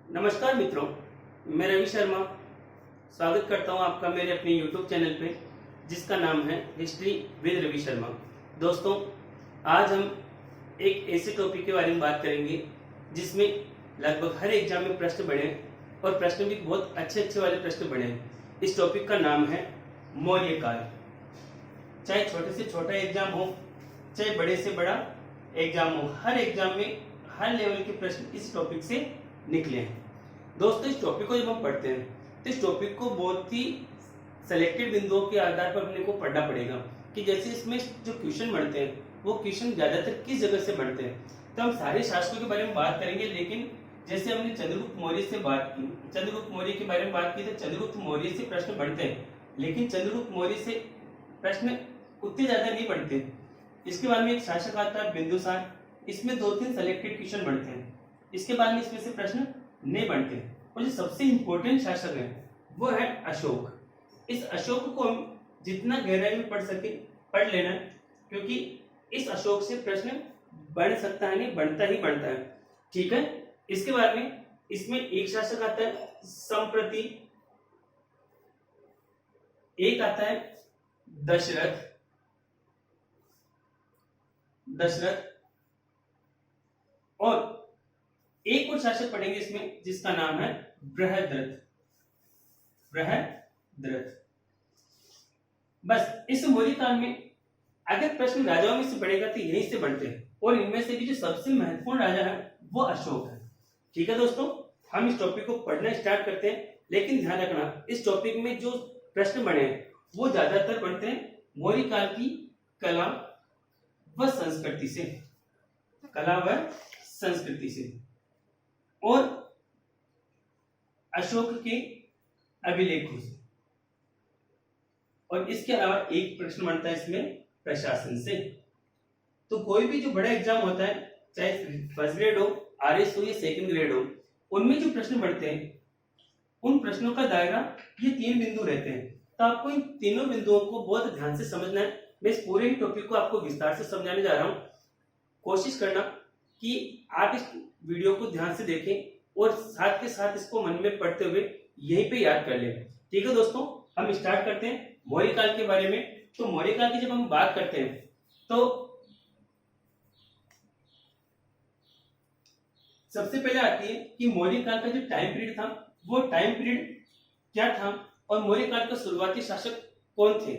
नमस्कार मित्रों, मैं रवि शर्मा स्वागत करता हूं आपका मेरे अपने YouTube चैनल पे जिसका नाम है हिस्ट्री विद रवि शर्मा। दोस्तों, आज हम एक ऐसे टॉपिक के बारे में बात करेंगे जिसमें लगभग हर एग्जाम में प्रश्न बने हैं और प्रश्न भी बहुत अच्छे अच्छे वाले प्रश्न बने हैं। इस टॉपिक का नाम है मौर्य काल। चाहे छोटे से छोटा एग्जाम हो, चाहे बड़े से बड़ा एग्जाम हो, हर एग्जाम में हर लेवल के प्रश्न इस टॉपिक से निकले हैं। दोस्तों, इस टॉपिक को जब हम पढ़ते हैं तो इस टॉपिक को बहुत ही सेलेक्टेड बिंदुओं के आधार पर अपने को पढ़ना पड़ेगा कि जैसे इसमें जो क्वेश्चन बनते हैं वो क्वेश्चन ज्यादातर किस जगह से बनते हैं। तो हम सारे शासकों के बारे में बात करेंगे, लेकिन जैसे हमने चंद्रगुप्त मौर्य से बात की, चंद्रगुप्त मौर्य के बारे में बात की, तो चंद्रगुप्त मौर्य से प्रश्न बनते हैं, लेकिन चंद्रगुप्त मौर्य से प्रश्न उतने ज्यादा नहीं बनते। इसके बाद में एक शासक आता है बिंदुसार, इसमें 2-3 सेलेक्टेड क्वेश्चन बनते हैं। इसके बाद में इसमें से प्रश्न नहीं बनते। और जो सबसे इंपॉर्टेंट शासक है वो है अशोक। इस अशोक को हम जितना गहराई में पढ़ सके पढ़ लेना, क्योंकि इस अशोक से प्रश्न बन सकता है, नहीं बनता ही बनता है। ठीक है। इसके बाद में इसमें एक शासक आता है संप्रति, एक आता है दशरथ, और एक और शासक पढ़ेंगे इसमें जिसका नाम है बृहद्रथ। बस इस मौर्य काल में अगर प्रश्न राजाओं में से पढ़ेगा तो यहीं से बनते हैं, और इनमें से भी जो सबसे महत्वपूर्ण राजा है वो अशोक है। ठीक है दोस्तों, हम इस टॉपिक को पढ़ना स्टार्ट करते हैं, लेकिन ध्यान रखना इस टॉपिक में जो प्रश्न बने हैं वो ज्यादातर बनते हैं मौर्य काल की कला व संस्कृति से, और अशोक के अभिलेखों से। और इसके अलावा एक प्रश्न बनता है इसमें प्रशासन से। तो कोई भी जो बड़ा एग्जाम होता है, चाहे फर्स्ट ग्रेड हो, आरएस हो या सेकंड ग्रेड हो, उनमें जो प्रश्न बढ़ते हैं उन प्रश्नों का दायरा ये 3 बिंदु रहते हैं। तो आपको इन तीनों बिंदुओं को बहुत ध्यान से समझना है। मैं इस पूरे ही टॉपिक को आपको विस्तार से समझाने जा रहा हूं। कोशिश करना कि आप इस वीडियो को ध्यान से देखें और साथ के साथ इसको मन में पढ़ते हुए यहीं पे याद कर लें। ठीक है दोस्तों, हम स्टार्ट करते हैं मौर्य काल के बारे में। तो मौर्य काल की जब हम बात करते हैं तो सबसे पहले आती है कि मौर्य काल का जो टाइम पीरियड था वो टाइम पीरियड क्या था, और मौर्य काल का शुरुआती शासक कौन थे।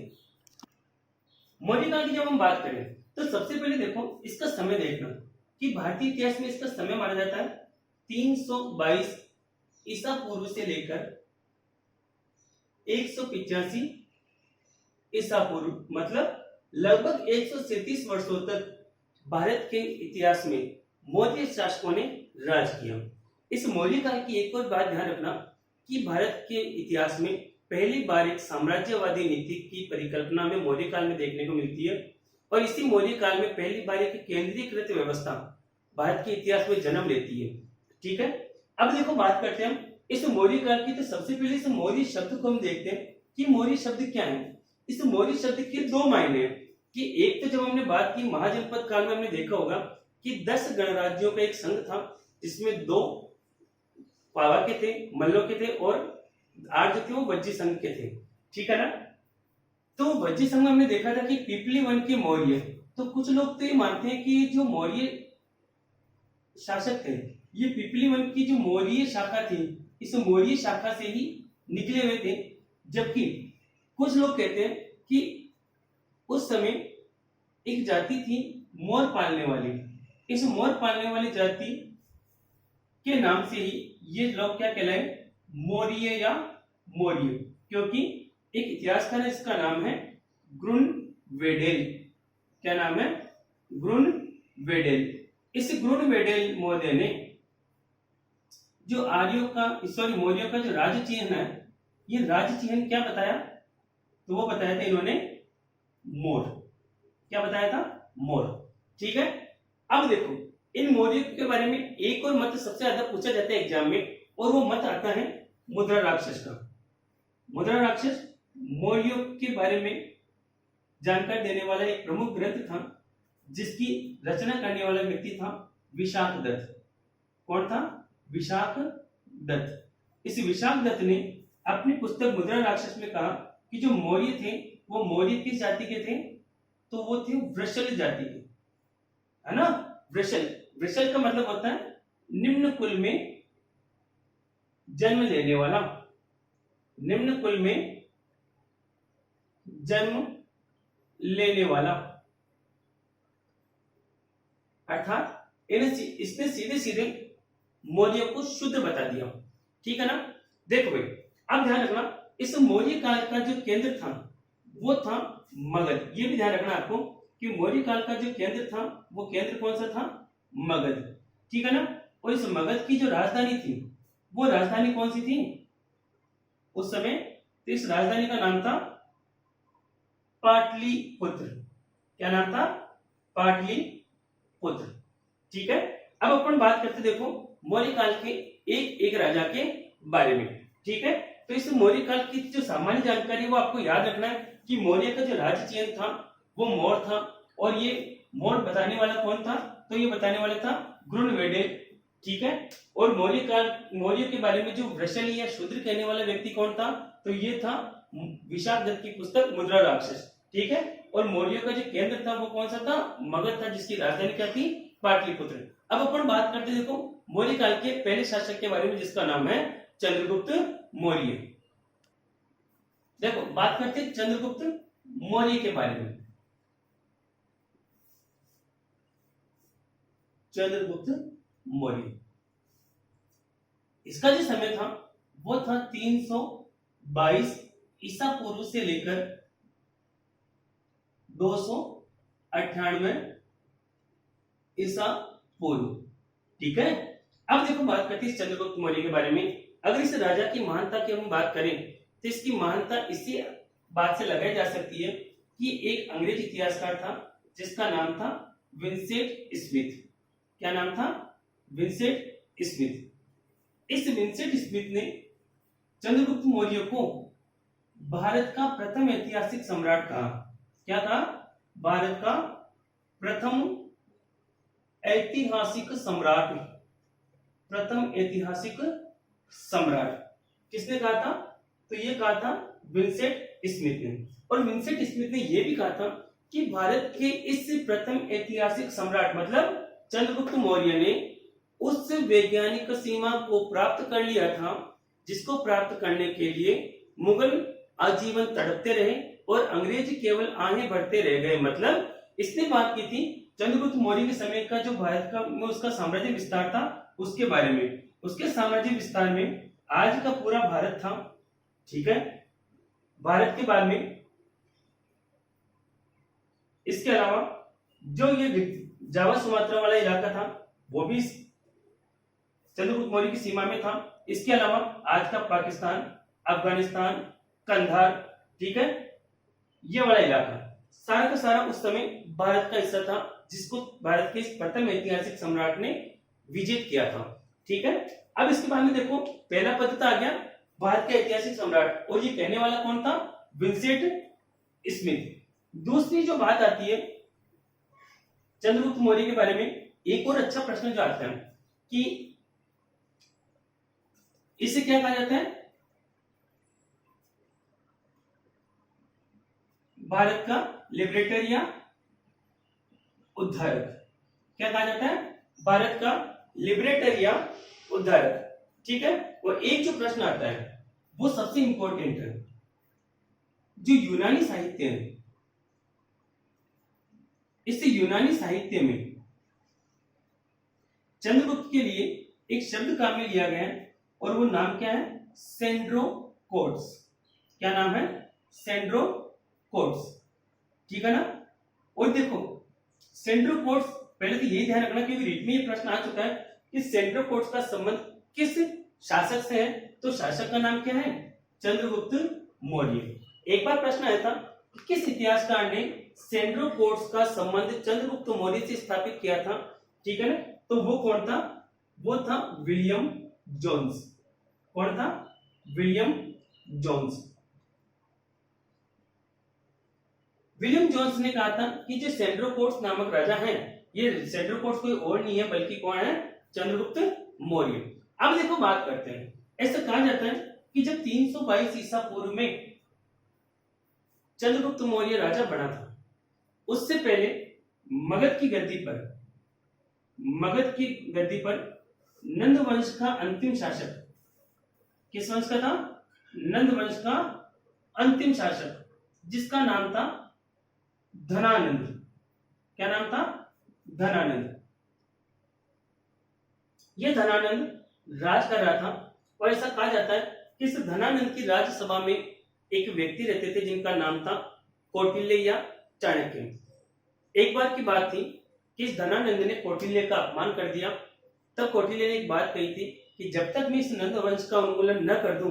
मौर्य काल की जब हम बात करें तो सबसे पहले देखो इसका समय देखना कि भारतीय इतिहास में इसका समय माना जाता है 322 ईसा पूर्व से लेकर 185 ईसा पूर्व, मतलब लगभग 137 वर्षों तक भारत के इतिहास में मौर्य शासकों ने राज किया। इस मौर्य काल की एक और बात ध्यान रखना कि भारत के इतिहास में पहली बार एक साम्राज्यवादी नीति की परिकल्पना में मौर्य काल में देखने को मिलती है, और इसी मौर्य काल में पहली बार एक केंद्रीकृत व्यवस्था भारत के इतिहास में जन्म लेती है। ठीक है। अब देखो बात करते हैं हम इस मौर्य काल की। तो सबसे पहले इस मौर्य शब्द को हम देखते हैं कि मौर्य शब्द क्या है। इस मौर्य शब्द के 2 मायने हैं कि एक तो जब हमने बात की महाजनपद काल में हमने देखा होगा कि 10 गणराज्यों का एक संघ था जिसमें 2 पावा के थे, मल्लों के थे, और 8 जो थे वो वज्जी संघ के थे। ठीक है ना। तो वज्जी संघ में हमने देखा था कि पिपली वन के मौर्य, तो कुछ लोग तो ये मानते हैं कि जो मौर्य शासक थे ये पिपली वन की जो मौर्य शाखा थी इस मौर्य शाखा से ही निकले हुए थे, जबकि कुछ लोग कहते हैं कि उस समय एक जाति थी मोर पालने वाली। इस मोर पालने वाली जाति के नाम से ही ये लोग क्या कहलाए, मौर्य या मौर्य, क्योंकि एक इतिहासकार है इसका नाम है ग्रुनवेडेल। क्या नाम है? ग्रुनवेडेल। इस ग्रुनवेडेल महोदय ने जो मौर्यों का जो राज्य चिन्ह है, ये राज्य चिन्ह क्या बताया, तो वो बताया था इन्होंने मोर। क्या बताया था? मोर। ठीक है। अब देखो इन मौर्यों के बारे में एक और मत सबसे ज्यादा पूछा जाता है एग्जाम में, और वो मत आता है मुद्रा राक्षस का। मुद्रा राक्षस मौर्यों के बारे में जानकारी देने वाला एक प्रमुख ग्रंथ था, जिसकी रचना करने वाला व्यक्ति था विशाख दत्त। कौन था? विशाख दत्त। इस विशाख दत्त ने अपनी पुस्तक मुद्रा राक्षस में कहा कि जो मौर्य थे वो मौर्य किस जाति के थे, तो वो थे वृषल जाति के, है ना। वृषल, वृषल का मतलब होता है निम्न कुल में जन्म लेने वाला, निम्न कुल में जन्म लेने वाला, अर्थात इसने सीधे सीधे मौर्य को शुद्ध बता दिया, ठीक है ना। देखो भाई, अब ध्यान रखना, इस मौर्य काल का जो केंद्र था वो था मगध। ये भी ध्यान रखना आपको कि मौर्य काल का जो केंद्र था वो केंद्र कौन सा था, मगध, ठीक है ना। और इस मगध की जो राजधानी थी वो राजधानी कौन सी थी उस समय, तो इस राजधानी का नाम था पाटलिपुत्र। क्या नाम था, पाटलिपुत्र, ठीक है। अब अपन बात करते देखो मौर्य काल के एक एक राजा के बारे में, ठीक है। तो इस मौर्य काल की जो सामान्य जानकारी वो आपको याद रखना है कि मौर्य का जो राज्य चयन था वो मौर्य था, और ये मौर्य बताने वाला कौन था, तो ये बताने वाला था ग्रुनवेडेल, ठीक है। और मौर्य के बारे में जो वृषल या शूद्र कहने वाला व्यक्ति कौन था, तो ये था विशाख दत्त की पुस्तक मुद्रा राक्षस, ठीक है। और मौर्य का जो केंद्र था वो कौन सा था, मगध था, जिसकी राजधानी क्या थी, पाटलिपुत्र। अब अपन बात करते देखो मौर्य काल के पहले शासक के बारे में जिसका नाम है चंद्रगुप्त मौर्य। देखो बात करते हैं चंद्रगुप्त मौर्य के बारे में। चंद्रगुप्त मौर्य, इसका जो समय था वो था 322 ईसा पूर्व से लेकर 298 ईसा पूर्व, ठीक है। अब देखो बात करते हैं चंद्रगुप्त मौर्य के बारे में। अगर इस राजा की महानता की हम बात करें तो इसकी महानता इसी बात से लगाई जा सकती है कि एक अंग्रेज इतिहासकार था जिसका नाम था विंसेंट स्मिथ। क्या नाम था, विंसेंट स्मिथ। इस विंसेंट स्मिथ ने चंद्रगुप्त मौर्य को भारत का प्रथम ऐतिहासिक सम्राट कहा। क्या कहा, भारत का प्रथम ऐतिहासिक सम्राट, प्रथम ऐतिहासिक सम्राट किसने कहा था, तो ये कहा था विंसेंट स्मिथ ने। और विंसेंट स्मिथ ने यह भी कहा था कि भारत के इस प्रथम ऐतिहासिक सम्राट मतलब चंद्रगुप्त मौर्य ने उस वैज्ञानिक सीमा को प्राप्त कर लिया था जिसको प्राप्त करने के लिए मुगल आजीवन तड़पते रहे और अंग्रेज केवल आगे बढ़ते रह गए। मतलब इसने बात की थी चंद्रगुप्त मौर्य के समय का जो भारत का उसका साम्राज्य विस्तार था उसके बारे में। उसके साम्राज्य विस्तार में आज का पूरा भारत था, ठीक है। भारत के बाद में इसके अलावा जो ये जावा सुमात्रा वाला इलाका था वो भी चंद्रगुप्त मौर्य की सीमा में था। इसके अलावा आज का पाकिस्तान, अफगानिस्तान, कंधार, ठीक है, ये वाला इलाका सारा का सारा उस समय भारत का हिस्सा था जिसको भारत के प्रथम ऐतिहासिक सम्राट ने विजित किया था, ठीक है। अब इसके बाद में देखो पहला पद आ गया भारत का ऐतिहासिक सम्राट, और ये कहने वाला कौन था, विंसेंट स्मिथ। दूसरी जो बात आती है चंद्रगुप्त मौर्य के बारे में, एक और अच्छा प्रश्न जो आता है कि इसे क्या कहा जाता है, भारत का लिबरेटर या उद्धारक। क्या कहा जाता है, भारत का लिबरेटर या उद्धारक, ठीक है। और एक जो प्रश्न आता है वो सबसे इंपॉर्टेंट है, जो यूनानी साहित्य है, इस यूनानी साहित्य में चंद्रगुप्त के लिए एक शब्द काम में लिया गया है और वो नाम क्या है, सेंड्रोकोट्स। क्या नाम है, सेंड्रोकोट्स, ठीक है ना। और देखो सेंड्रोकोट्स, पहले तो यही ध्यान रखना क्योंकि रीट में ये प्रश्न आ चुका है कि सेंड्रोकोट्स का संबंध किस शासक से है, तो शासक का नाम क्या है, चंद्रगुप्त मौर्य। एक बार प्रश्न आया था कि किस इतिहासकार ने सेंड्रोकोट्स का संबंध चंद्रगुप्त मौर्य से स्थापित किया था, ठीक है ना, तो वो कौन था, वो था विलियम जोन्स। कौन था, विलियम जोन्स। विलियम जोन्स ने कहा था कि जो सेंड्रोकोट्स नामक राजा हैं, ये सेंड्रोकोट्स कोई और नहीं है बल्कि कौन है, चंद्रगुप्त मौर्य। अब देखो बात करते हैं ऐसा कहा जाता है कि जब 322 ईसा पूर्व में चंद्रगुप्त मौर्य राजा बना था, उससे पहले मगध की गद्दी पर नंद वंश का अंतिम शासक, किस वंश का था? नंद वंश का अंतिम शासक, जिसका नाम था धनानंद। क्या नाम था? धनानंद। यह धनानंद राज कर रहा था, और ऐसा कहा जाता है कि इस धनानंद की राज्यसभा में एक व्यक्ति रहते थे जिनका नाम था कौटिल्य या चाणक्य। एक बार की बात थी कि इस धनानंद ने कौटिल्य का अपमान कर दिया। तब कौटिल्य ने एक बात कही थी कि जब तक मैं इस नंद वंश का उन्मूलन न कर दूं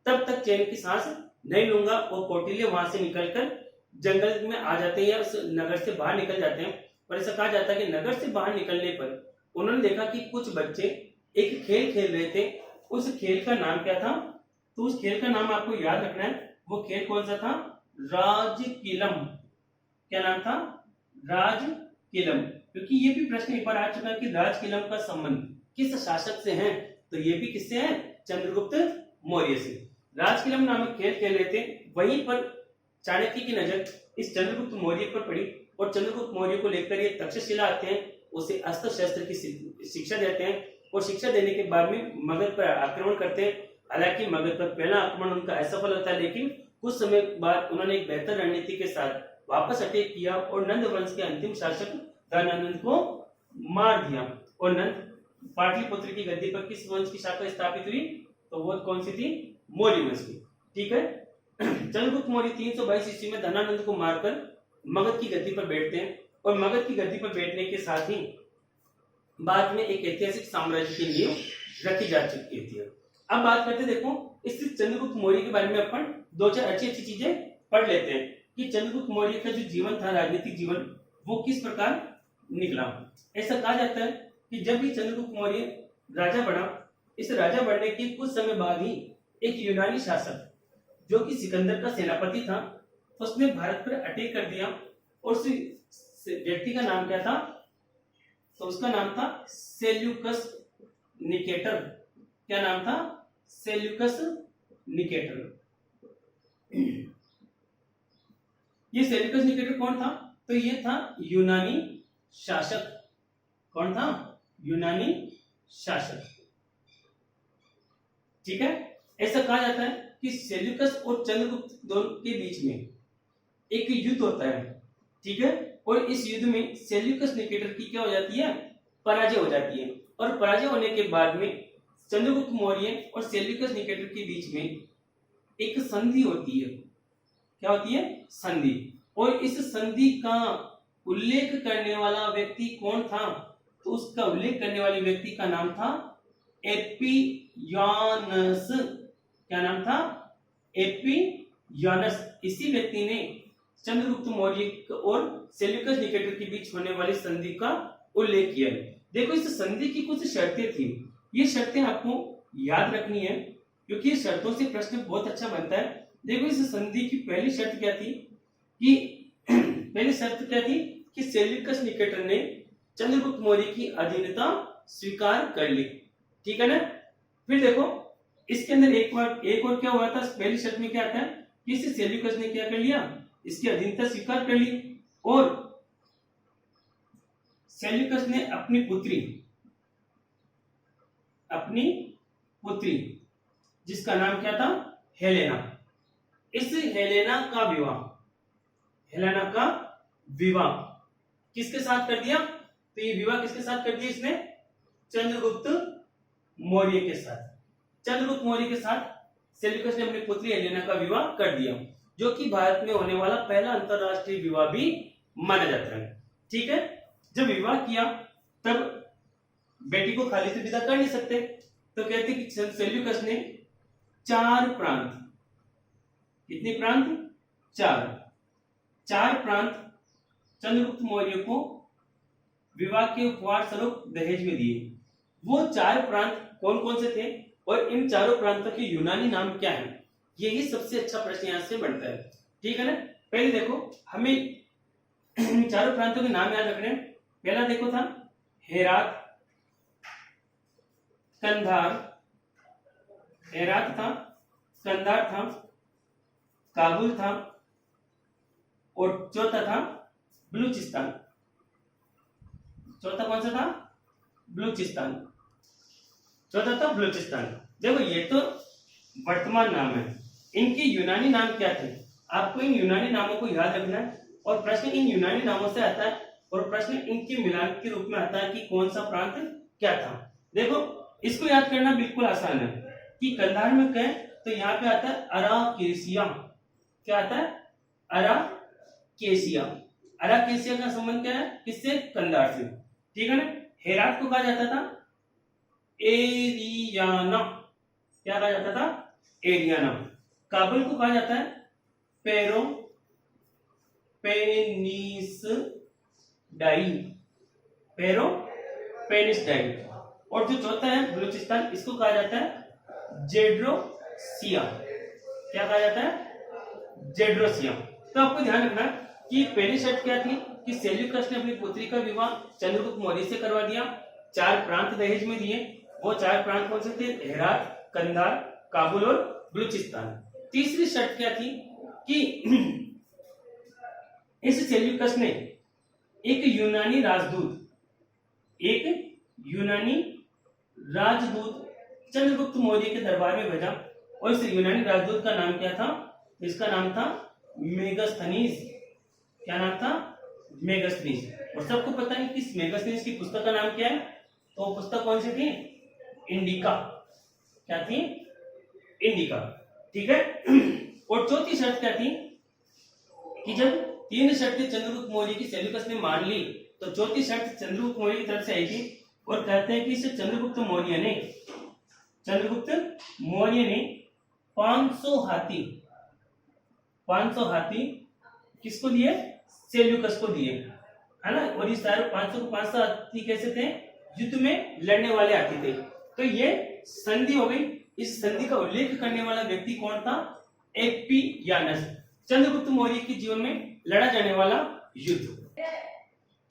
तब तक चैन की सांस नहीं लूंगा। और कौटिल्य वहां से निकलकर जंगल में आ जाते हैं या उस नगर से बाहर निकल जाते हैं। और ऐसा कहा जाता है कि नगर से बाहर निकलने पर उन्होंने देखा कि कुछ बच्चे एक खेल खेल रहे थे। उस खेल का नाम क्या था? तो उस खेल का नाम आपको याद रखना है। वो खेल कौन सा था? राजकिलम। क्या नाम था? राजकिलम। क्योंकि ये भी प्रश्न एक बार आ चुका है कि राजकिलम का संबंध किस शासक से है? तो ये भी किससे है? चंद्रगुप्त मौर्य से। राजकिलम नामक खेल खेल रहे थे, वहीं पर चाणक्य की नजर इस चंद्रगुप्त मौर्य पर पड़ी, और चंद्रगुप्त मौर्य को लेकर ये तक्षशिला आते हैं, उसे अस्त्र शस्त्र की शिक्षा देते हैं, और शिक्षा देने के बाद में मगध पर आक्रमण करते हैं। हालांकि मगध पर पहला आक्रमण उनका असफल होता है, लेकिन कुछ समय बाद उन्होंने एक बेहतर रणनीति के साथ वापस अटैक किया और नंद वंश के अंतिम शासक धनानंद को मार दिया। और नंद पाटलिपुत्र की गद्दी पर किस वंश की शाखा स्थापित हुई? तो वो कौन सी थी? मौर्य वंश की। ठीक है। चंद्रगुप्त मौर्य 322 ईस्वी में धनानंद को मारकर मगध की गद्दी पर बैठते हैं, और मगध की गद्दी पर बैठने के साथ ही बाद में एक ऐतिहासिक साम्राज्य की नींव रखी जा चुकी थी। अब बात करते, देखो इस चंद्रगुप्त मौर्य के बारे में अपन दो चार अच्छी अच्छी चीजें पढ़ लेते हैं कि चंद्रगुप्त मौर्य का जो जीवन था, राजनीतिक जीवन, वो किस प्रकार निकला। ऐसा कहा जाता है कि जब भी चंद्रगुप्त मौर्य राजा बना, इस राजा बनने के कुछ समय बाद ही एक यूनानी शासक जो कि सिकंदर का सेनापति था, उसने भारत पर अटैक कर दिया। और उस व्यक्ति का नाम क्या था? तो उसका नाम था सेल्यूकस निकेटर। क्या नाम था? Seleucus Nicator. ये सेल्यूकस निकेटर कौन था? तो ये था यूनानी शासक। कौन था? यूनानी शासक। ठीक है। ऐसा कहा जाता है कि सेल्यूकस और चंद्रगुप्त दोनों के बीच में एक युद्ध होता है। ठीक है। और इस युद्ध में सेल्यूकस निकेटर की क्या हो जाती है? पराजय हो जाती है। और पराजय होने के बाद में चंद्रगुप्त मौर्य और सेल्यूकस निकेटर के बीच में एक संधि होती है। क्या होती है? संधि। और इस संधि का उल्लेख करने वाला व्यक्ति कौन था? तो उसका उल्लेख करने वाले व्यक्ति का नाम था एपियानस। क्या नाम था? एपियानस। इसी व्यक्ति ने चंद्रगुप्त मौर्य और सेल्यूकस निकेटर के बीच होने वाली संधि का उल्लेख किया है। देखो इस संधि की कुछ शर्तें थी, ये शर्तें आपको याद रखनी है क्योंकि इस शर्तों से प्रश्न बहुत अच्छा बनता है। देखो इस संधि की पहली शर्त क्या थी कि पहली शर्त क्या थी कि सेल्यूकस निकेटर ने चंद्रगुप्त मौर्य की अधीनता स्वीकार कर ली। ठीक है ना। फिर देखो इसके अंदर एक और क्या हुआ था? पहली शर्त में क्या आता है कि इसे सेल्यूकस ने क्या कर लिया? इसकी अधीनता स्वीकार कर ली। और सेल्यूकस ने अपनी पुत्री जिसका नाम क्या था? हेलेना। इस हेलेना का विवाह किसके साथ कर दिया? तो ये विवाह किसके साथ कर दिया इसने? चंद्रगुप्त मौर्य के साथ। चंद्रगुप्त मौर्य के साथ सेल्यूकस ने अपनी पुत्री हेलेना का विवाह कर दिया, जो कि भारत में होने वाला पहला अंतरराष्ट्रीय विवाह भी माना जाता है। ठीक है। जब विवाह किया तब बेटी को खाली से विदा कर नहीं सकते, तो कहते कि सेल्यूकस ने 4 प्रांत, कितने प्रांत? 4 प्रांत चंद्रगुप्त मौर्य को विवाह के उपहार स्वरूप दहेज में दिए। वो 4 प्रांत कौन कौन से थे और इन चारों प्रांतों के यूनानी नाम क्या है? यही सबसे अच्छा प्रश्न यहां से बनता है। ठीक है ना। पहले देखो हमें इन चारों प्रांतों के नाम याद रखने। पहला देखो था हेरात, कंधार, हेरात था, कंधार था, काबुल था और चौथा था बलूचिस्तान। चौथा कौन सा था? बलूचिस्तान। चौथा था बलूचिस्तान। देखो ये तो वर्तमान नाम है, इनके यूनानी नाम क्या थे? आपको इन यूनानी नामों को याद रखना है और प्रश्न इन यूनानी नामों से आता है और प्रश्न इनके मिलान के रूप में आता है कि कौन सा प्रांत क्या था। देखो इसको याद करना बिल्कुल आसान है कि कंधार में कहें तो यहाँ पे आता है अराकेसिया। क्या आता है? अराकेसिया। अराकेसिया का संबंध क्या है? किससे? कंधार से। ठीक है ना। हेरात को कहा जाता था एरियाना। क्या कहा जाता था? एरियाना। काबुल को कहा जाता है पेरो पेनिस डाई। पेरो पेनिस डाई। और जो चौथा है बलूचिस्तान, इसको कहा जाता है जेड्रोसिया। क्या कहा जाता है? जेड्रोसिया। तो आपको ध्यान रखना कि पहली शर्त क्या थी कि सेल्यूकस ने अपनी पुत्री का विवाह चंद्रगुप्त मौर्य से करवा दिया, 4 प्रांत दहेज में दिए। वो 4 प्रांत कौन से थे? हेरात, कंधार, काबुल और बलूचिस्तान। तीसरी शर्त क्या थी कि इस सेल्यूकस ने एक यूनानी राजदूत चंद्रगुप्त मौर्य के दरबार में भेजा और इस यूनानी राजदूत का नाम क्या था? इसका नाम था मेगास्थनीज। क्या नाम था? मेगास्थनीज। और सबको पता है कि इस मेगास्थनीज की पुस्तक का नाम क्या है? तो पुस्तक कौन सी थी? इंडिका। क्या थी? इंडिका। ठीक है। और चौथी शर्त क्या थी कि जब 3 शर्तें चंद्रगुप्त मौर्य की सेल्यूकस ने मान ली तो चौथी शर्त चंद्रगुप्त मौर्य की तरफ से आई थी और कहते हैं कि इसे चंद्रगुप्त मौर्य ने 500 हाथी किसको दिए? सेल्यूकस को दिए, है ना। और ये सारे 500 हाथी कैसे थे? युद्ध में लड़ने वाले हाथी थे। तो ये संधि हो गई। इस संधि का उल्लेख करने वाला व्यक्ति कौन था? एपियानस। चंद्रगुप्त मौर्य के जीवन में लड़ा जाने वाला युद्ध।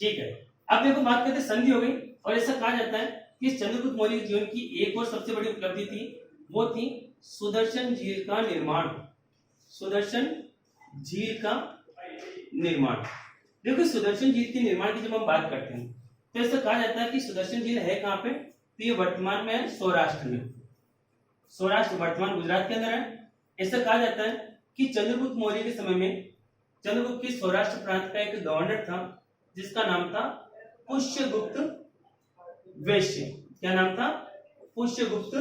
ठीक है। अब देखो बात करते संधि हो गई और ऐसा कहा जाता है कि चंद्रगुप्त मौर्य के जीवन की एक और सबसे बड़ी उपलब्धि थी, वो थी सुदर्शन झील का निर्माण। सुदर्शन झील का निर्माण। देखो सुदर्शन झील के निर्माण की जब हम बात करते हैं तो ऐसा कहा जाता है कि सुदर्शन झील है कहाँ पे? तो ये वर्तमान में है सौराष्ट्र में। सौराष्ट्र वर्तमान गुजरात के अंदर है। ऐसा कहा जाता है कि चंद्रगुप्त मौर्य के समय में चंद्रगुप्त के सौराष्ट्र प्रांत का एक गवर्नर था जिसका नाम था पुष्यगुप्त वैश्य। क्या नाम था? पुष्यगुप्त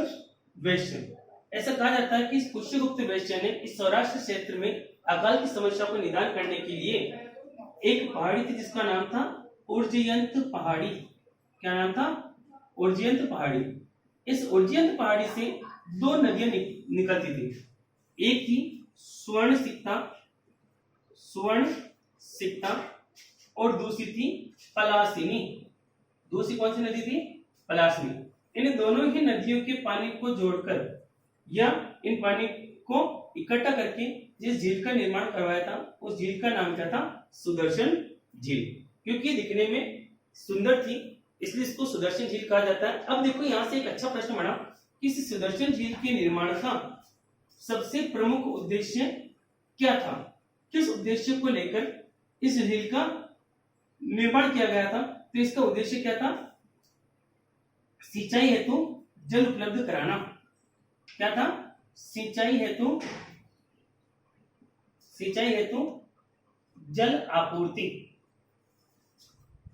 वैश्य। ऐसा कहा जाता है कि इस पुष्यगुप्त वैश्य ने इस सौराष्ट्र क्षेत्र में अकाल की समस्या को निदान करने के लिए एक पहाड़ी थी जिसका नाम था उर्जयंत पहाड़ी। क्या नाम था? उर्जयंत पहाड़ी। इस उर्जयंत पहाड़ी से 2 नदियां निकलती थी। एक थी स्वर्ण सिक्ता और दूसरी थी पलासिनी। दूसरी कौन सी नदी थी? पलासिनी। इन दोनों ही नदियों के पानी को जोड़कर या इन पानी को इकट्ठा करके जिस झील का निर्माण करवाया था उस झील का नाम क्या था? सुदर्शन झील। क्योंकि दिखने में सुंदर थी इसलिए इसको सुदर्शन झील कहा जाता है। अब देखो यहां से एक अच्छा प्रश्न बना कि इस सुदर्शन झील के निर्माण का सबसे प्रमुख उद्देश्य क्या था? किस उद्देश्य को लेकर इस झील का निर्माण किया गया था? तो इसका उद्देश्य क्या था? सिंचाई हेतु जल उपलब्ध कराना। क्या था? सिंचाई हेतु जल आपूर्ति।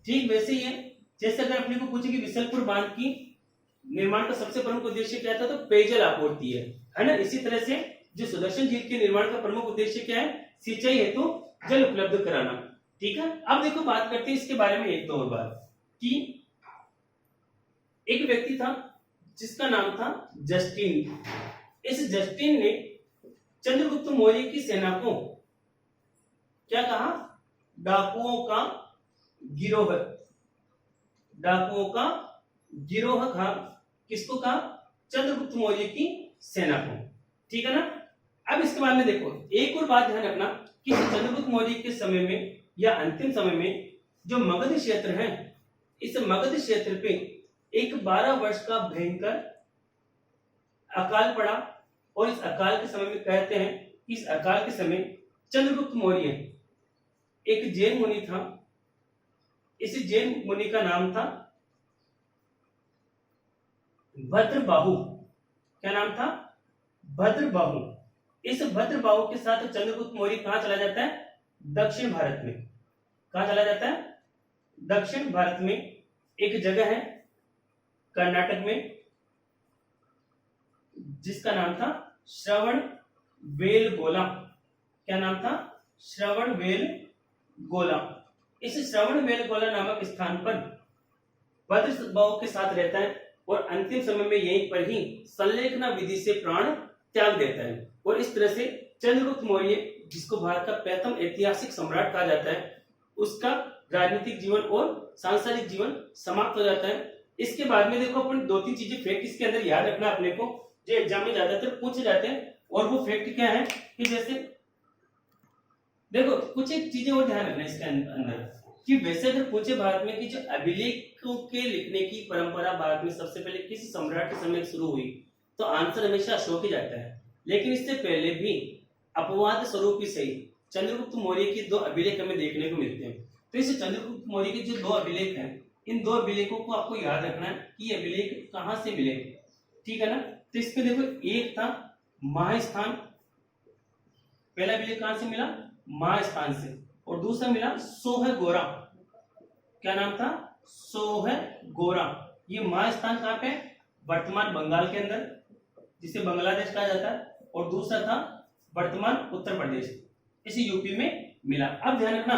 ठीक वैसे ही है जैसे अगर अपने को पूछे कि विसलपुर बांध की निर्माण का सबसे प्रमुख उद्देश्य क्या था? तो पेयजल आपूर्ति है ना। इसी तरह से जो सुदर्शन झील के निर्माण का प्रमुख उद्देश्य क्या है? सिंचाई हेतु जल उपलब्ध कराना। ठीक है। अब देखो बात करते हैं इसके बारे में एक दो और बात कि एक व्यक्ति था जिसका नाम था जस्टिन। इस जस्टिन ने चंद्रगुप्त मौर्य की सेना को क्या कहा? डाकुओं का गिरोह कहा। किसको कहा? चंद्रगुप्त मौर्य की सेना को। ठीक है ना। अब इसके बाद में देखो एक और बात ध्यान रखना कि चंद्रगुप्त मौर्य के समय में या अंतिम समय में जो मगध क्षेत्र है, इस मगध क्षेत्र पे एक 12 वर्ष का भयंकर अकाल पड़ा और इस अकाल के समय में कहते हैं कि इस अकाल के समय चंद्रगुप्त मौर्य एक जैन मुनि था। इस जैन मुनि का नाम था भद्रबाहु। क्या नाम था? भद्रबाहु। इस भद्रबाहु के साथ चंद्रगुप्त मौर्य कहां चला जाता है? दक्षिण भारत में। कहां चला जाता है? दक्षिण भारत में एक जगह है कर्नाटक में जिसका नाम था श्रवण बेलगोला। क्या नाम था? श्रवण बेलगोला। इस श्रवण बेलगोला नामक स्थान पर भद्रबाहु के साथ रहता है और अंतिम समय में यहीं पर ही संलेखना विधि से प्राण त्याग देता है। और इस तरह से चंद्रगुप्त मौर्य, जिसको भारत का प्रथम ऐतिहासिक सम्राट कहा जाता है, उसका राजनीतिक जीवन और सांसारिक जीवन समाप्त हो जाता है। इसके बाद में देखो अपन दो तीन चीजें फैक्ट इसके अंदर याद रखना अपने को, जो एग्जाम में ज्यादातर पूछे जाते हैं। और वो फैक्ट क्या है कि जैसे देखो कुछ एक चीजें और ध्यान रखना इसके अंदर कि वैसे अगर पूछे भारत में कि जो अभिलेखों के लिखने की परंपरा भारत में सबसे पहले किस सम्राट के समय शुरू हुई, तो आंसर हमेशा अशोक ही जाता है। लेकिन इससे पहले भी अपवाद स्वरूप ही सही चंद्रगुप्त मौर्य के दो अभिलेख हमें देखने को मिलते हैं। तो इस चंद्रगुप्त मौर्य के जो दो अभिलेख हैं, इन दो अभिलेखों को आपको याद रखना है कि ये अभिलेख कहां से मिले, ठीक है ना। तो इसमें देखो एक था महास्थान, पहला अभिलेख कहां से मिला? महास्थान से। और दूसरा मिला सोहगोरा। क्या नाम था? सोहगोरा। ये महास्थान कहां पे? वर्तमान बंगाल के अंदर, जिसे बांग्लादेश कहा जाता है। और दूसरा था वर्तमान उत्तर प्रदेश, इसे यूपी में मिला। अब ध्यान रखना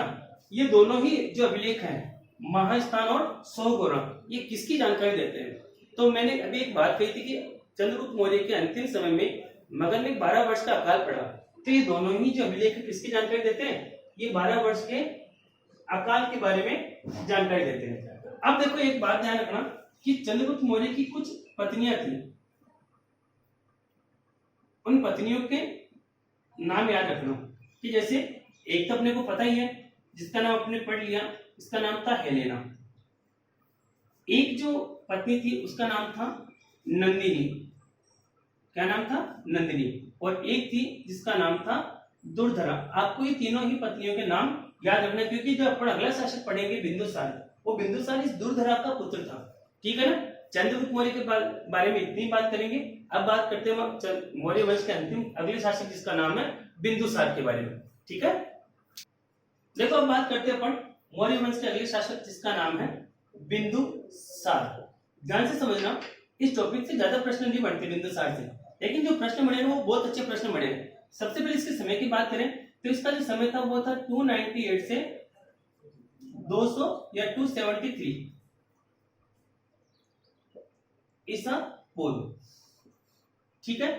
ये दोनों ही जो अभिलेख हैं, महास्थान और सोहगोरा, ये किसकी जानकारी देते हैं? तो मैंने अभी एक बात कही थी कि चंद्रगुप्त मौर्य के अंतिम समय में मगध में 12 वर्ष का अकाल पड़ा। तो ये दोनों ही जो अभिलेख किसकी जानकारी देते हैं? ये 12 वर्ष के अकाल के बारे में जानकारी देते हैं। अब देखो एक बात ध्यान रखना कि चंद्रगुप्त मौर्य की कुछ पत्नियां थी, उन पत्नियों के नाम याद रखना कि जैसे एक तो अपने को पता ही है जिसका नाम अपने पढ़ लिया, इसका नाम था हेलेना। एक जो पत्नी थी उसका नाम था नंदिनी। क्या नाम था? नंदिनी। और एक थी जिसका नाम था दुर्धरा। आपको ये तीनों ही पत्नियों के नाम याद रखना, क्योंकि जब अपन अगला शासक पढ़ेंगे बिंदुसार, वो बिंदुसार इस दुर्धरा का पुत्र था, ठीक है ना। चंद्रगुप्त मौर्य के बारे में इतनी बात करेंगे। अब बात करते हैं मौर्य वंश के अंतिम अगले शासक जिसका नाम है बिंदुसार के बारे में, ठीक है। देखो अब बात करते हैं अपन मौर्य वंश के अगले शासक जिसका नाम है बिंदुसार। ध्यान से समझना, इस टॉपिक से ज्यादा प्रश्न नहीं बनते बिंदुसार से, लेकिन जो प्रश्न बने वो बहुत अच्छे प्रश्न बने। सबसे पहले इसके समय की बात करें तो इसका जो समय था वो था 298 से 200 या 273 ईसा पूर्व, ठीक है।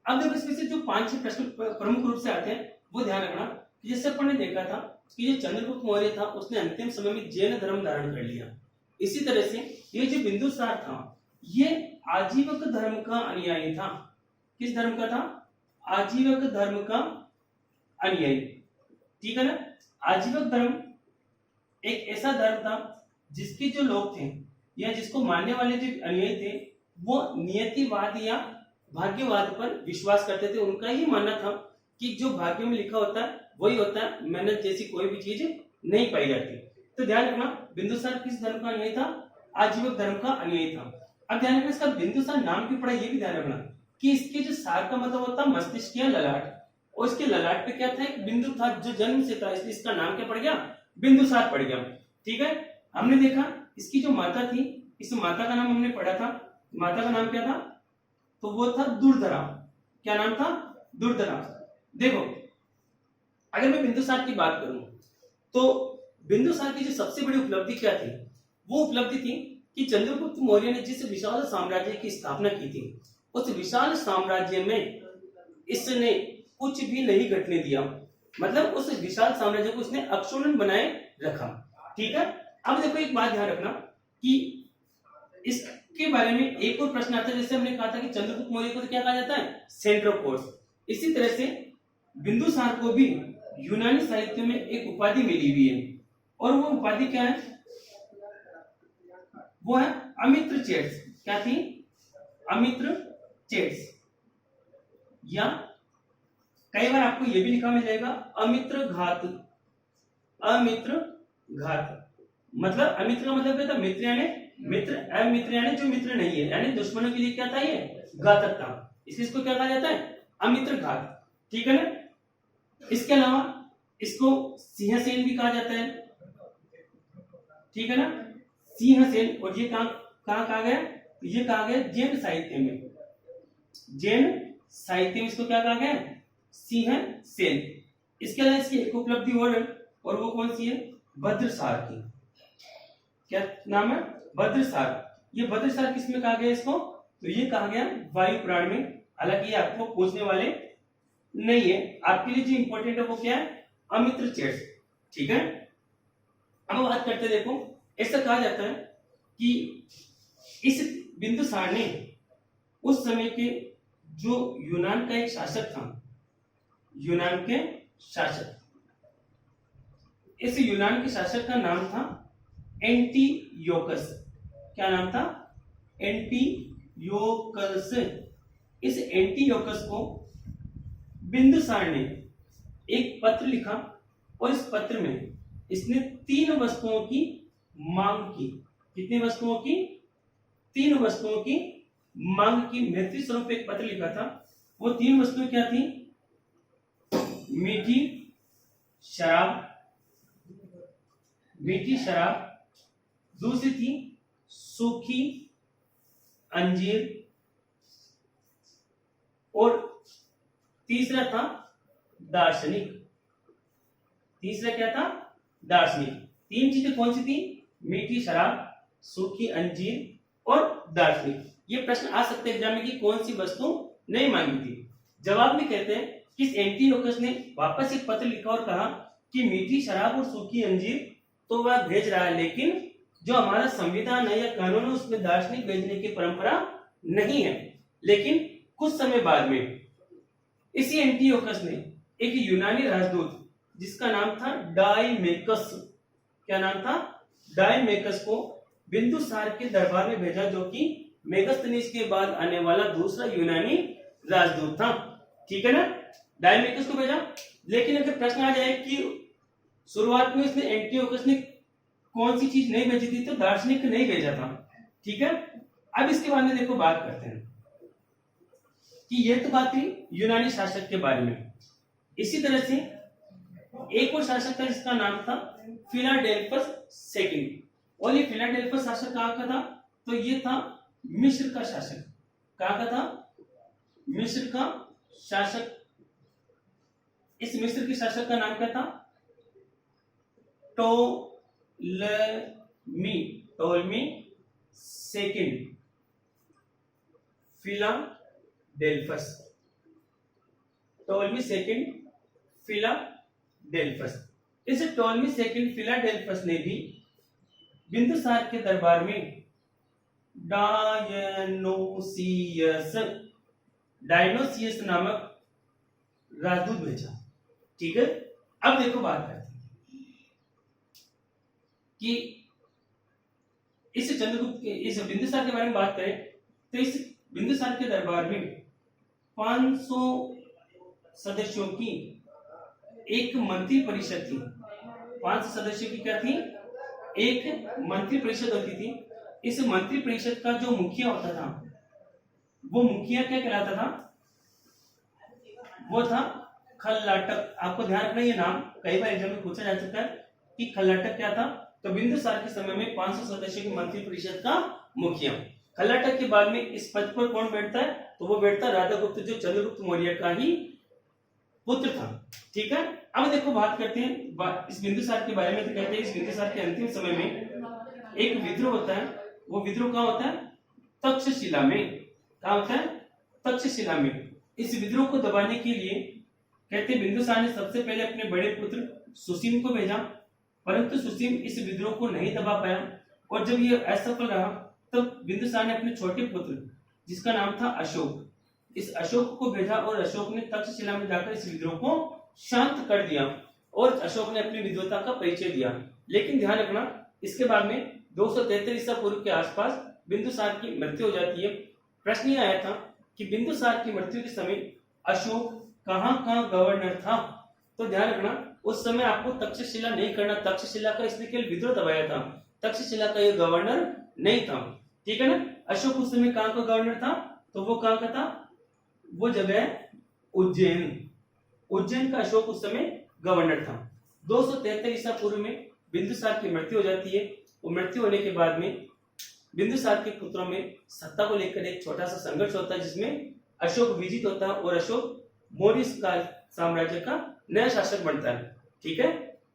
अब देखो इसमें से जो 5-6 प्रश्न प्रमुख रूप से आते हैं वो ध्यान रखना। जैसे अपन ने देखा था कि जो चंद्रगुप्त मौर्य था उसने अंतिम समय में जैन धर्म धारण कर लिया। इसी तरह से ये जो बिंदुसार था ये आजीवक धर्म का अनुयायी था। किस धर्म का था? आजीवक धर्म का अनुयायी, ठीक है ना। आजीवक धर्म एक ऐसा धर्म था जिसके जो लोग थे या जिसको मानने वाले जो अनुयायी थे वो नियतिवाद या भाग्यवाद पर विश्वास करते थे। उनका ही मानना था कि जो भाग्य में लिखा होता है वही होता है, मेहनत जैसी कोई भी चीज नहीं पाई जाती। तो ध्यान रखना बिंदुसार किस धर्म का अनुयायी था? आजीवक धर्म का अनुयायी था। अब ध्यान रखना इसका बिंदुसार नाम क्यों पड़ा, ये भी ध्यान रखना कि इसके जो सार का मतलब होता है मस्तिष्क या ललाट, और इसके ललाट पे क्या था? एक बिंदु था जो जन्म से था, इसलिए इसका नाम क्या पड़ गया? बिंदुसार पड़ गया, ठीक है। हमने देखा इसकी जो माता थी, इस माता का नाम हमने पढ़ा था, माता का नाम क्या था? तो वो था दुर्धरा। क्या नाम था? दुर्धरा। देखो अगर मैं बिंदुसार की बात करूं तो बिंदुसार की जो सबसे बड़ी उपलब्धि क्या थी? वो उपलब्धि थी कि चंद्रगुप्त मौर्य ने जिस विशाल साम्राज्य की स्थापना की थी उस विशाल साम्राज्य में इसने कुछ भी नहीं घटने दिया। मतलब उस विशाल साम्राज्य को उसने अक्षुण्ण बनाए रखा, ठीक है। अब देखो एक बात ध्यान रखना कि इसके बारे में एक और प्रश्न आता है। जैसे हमने कहा था कि चंद्रगुप्त मौर्य को तो क्या कहा जाता है? Centre of force. इसी तरह से बिंदुसार को भी यूनानी साहित्य में एक उपाधि मिली हुई है, और वो उपाधि क्या है? वो है अमित्र चेट्स। क्या थी? अमित्र चेट्स। या कई बार आपको ये भी लिखा मिल जाएगा अमित्र घात। अमित्र घात मतलब अमित्र का मतलब क्या था, मित्र यानी मित्र, अमित्र यानी जो मित्र नहीं है, यानी दुश्मनों के लिए क्या था, ये घातक था, इसलिए इसको क्या कहा जाता है, अमित्र घात। ठीक है ना। इसके अलावा इसको सिंहसेन भी कहा जाता है। ठीक है ना, सिंहसेन। और ये कहां कहां कहा गया, ये कहा गया जैन साहित्य में। जैन साहित्य में इसको क्या कहा गया, सिंहसेन। इसके अलावा इसकी एक उपलब्धि और वो कौन सी है, भद्रसार की। क्या नाम है, भद्रसार। ये भद्रसार किसमें कहा गया इसको, तो ये कहा गया वायु पुराण में। हालांकि ये आपको पूछने वाले नहीं है, आपके लिए जो इंपॉर्टेंट है वो क्या है, अमित्र चेट्स। ठीक है। अब बात करते हैं, देखो ऐसा कहा जाता है कि इस बिंदुसार ने उस समय के जो यूनान का एक शासक था, यूनान के शासक, इस यूनान के शासक का नाम था एंटीयोकस। क्या नाम था, एंटीयोकस। इस एंटीयोकस को बिंदुसार ने एक पत्र लिखा और इस पत्र में इसने 3 वस्तुओं की मांग की। कितनी वस्तुओं की, 3 वस्तुओं की मांग की। मैत्री स्वरूप एक पत्र लिखा था। वो 3 वस्तुएं क्या थी, मीठी शराब, मीठी शराब, दूसरी थी सूखी अंजीर, और तीसरा था दार्शनिक। तीसरा क्या था, दार्शनिक। 3 चीजें कौन सी थी, मीठी शराब, सूखी अंजीर और दार्शनिक। ये प्रश्न आ सकते हैं एग्जाम में कि कौन सी वस्तु नहीं मांगी थी। जवाब में कहते हैं कि इस एंटीयोकस ने वापस एक पत्र लिखा और कहा कि मीठी शराब और सूखी अंजीर तो वह भेज रहा है, लेकिन जो हमारा संविधान है या कानून है उसमें दार्शनिक भेजने की परंपरा नहीं है। लेकिन कुछ समय बाद में इसी एंटीयोकस ने एक यूनानी राजदूत जिसका नाम था डाइमेकस, क्या नाम था, डाइमेकस को बिंदुसार के दरबार में भेजा, जो कि मेगस्थनीज के बाद आने वाला दूसरा यूनानी राजदूत था। ठीक है ना, डाइमेकस को भेजा। लेकिन अगर प्रश्न आ जाए कि शुरुआत में इसने एंटीयोकस ने कौन सी चीज नहीं भेजी थी, तो दार्शनिक नहीं भेजा था। ठीक है। अब इसके बारे में देखो बात करते हैं कि ये तो बात थी यूनानी शासक के बारे में। इसी तरह से एक और शासक था जिसका नाम था फिलाडेल्फस सेकंड। और ये फिलाडेल्फस शासक कहाँ का था, तो ये था मिस्र का शासक। कहाँ का था, मिस्र का शासक। इस मिस्र के शासक का नाम क्या था, टोलमी सेकंड फिलाडेल्फस। टोलमी second Philadelphus. इस टोलमी सेकंड फिलाडेल्फस ने भी बिंदुसार के दरबार में डायनोसियस नामक राजदूत भेजा। ठीक है। अब देखो बात करते हैं कि इस चंद्रगुप्त के, इस बिंदुसार के बारे में बात करें तो इस बिंदुसार के दरबार में 500 सदस्यों की एक मंत्री परिषद थी। 500 सदस्यों की क्या थी, एक मंत्री परिषद होती थी। इस मंत्री परिषद का जो मुखिया होता था, वो मुखिया क्या कहलाता था, वो था खल्लाटक। आपको ध्यान रखना ये नाम कई बार एग्जाम में पूछा जा सकता है कि खल्लाटक क्या था। तो बिंदुसार के समय में 500 सदस्यों की मंत्री परिषद का मुखिया। खल्लाटक के बाद में इस पद पर कौन बैठता है, तो वो बैठता है राधागुप्त, जो चंद्रगुप्त मौर्य का ही पुत्र था। ठीक है। अब देखो बात करते हैं इस बिंदुसार के बारे में। तो कहते हैं इस बिंदुसार के अंतिम समय में एक विद्रोह होता है। वो विद्रोह कहाँ होता है, तक्षशिला में। कहाँ होता है, तक्षशिला में। इस विद्रोह को दबाने के लिए कहते हैं बिंदुसार ने सबसे पहले अपने बड़े पुत्र सुसीम को भेजा, परंतु सुसीम इस विद्रोह को नहीं दबा पाया। और जब ये असफल रहा तब बिंदुसार ने अपने छोटे पुत्र जिसका नाम था अशोक, इस अशोक को भेजा और अशोक ने तक्षशिला में जाकर इस विद्रोह को शांत कर दिया और अशोक ने अपनी विद्वता का परिचय दिया। लेकिन ध्यान रखना, इसके बाद में 273 ईसा पूर्व के आसपास बिंदुसार की मृत्यु हो जाती है। प्रश्न यह आया था कि बिंदुसार की मृत्यु के समय अशोक कहाँ कहाँ गवर्नर था? तो ध्यान रखना उस समय आपको तक्षशिला नहीं करना, तक्षशिला का इसने केवल विद्रोह दबाया था, तक्षशिला का ये गवर्नर नहीं था, ठीक है ना। अशोक उस समय कहाँ का गवर्नर था? तो वो कहाँ का था? वो जगह है उज्जैन, उज्जैन का अशोक उस समय गवर्नर था। 273 ईसा पूर्व में बिंदुसार की मृत्यु हो जाती है, और मृत्यु होने के बाद में बिंदुसार के पुत्रों में सत्ता को लेकर एक छोटा सा संघर्ष होता है, जिसमें अशोक विजित होता है और अशोक मौर्य साम्राज्य का नया शासक बनता है, ठीक है।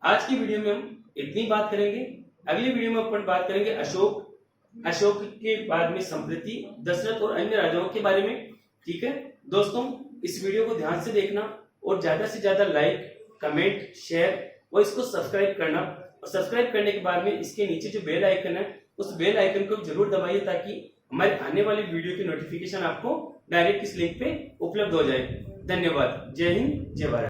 आज की वीडियो में हम इतनी बात करेंगे, अगली वीडियो में अपन बात करेंगे अशोक के बाद में संप्रति दशरथ और अन्य राजाओं के बारे में, ठीक है। दोस्तों इस वीडियो को ध्यान से देखना और ज्यादा से ज्यादा लाइक, कमेंट, शेयर और इसको सब्सक्राइब करना, और सब्सक्राइब करने के बाद में इसके नीचे जो बेल आइकन है उस बेल आइकन को जरूर दबाइए, ताकि हमारे आने वाली वीडियो की नोटिफिकेशन आपको डायरेक्ट इस लिंक पे उपलब्ध हो जाए। धन्यवाद। जय हिंद, जय भारत।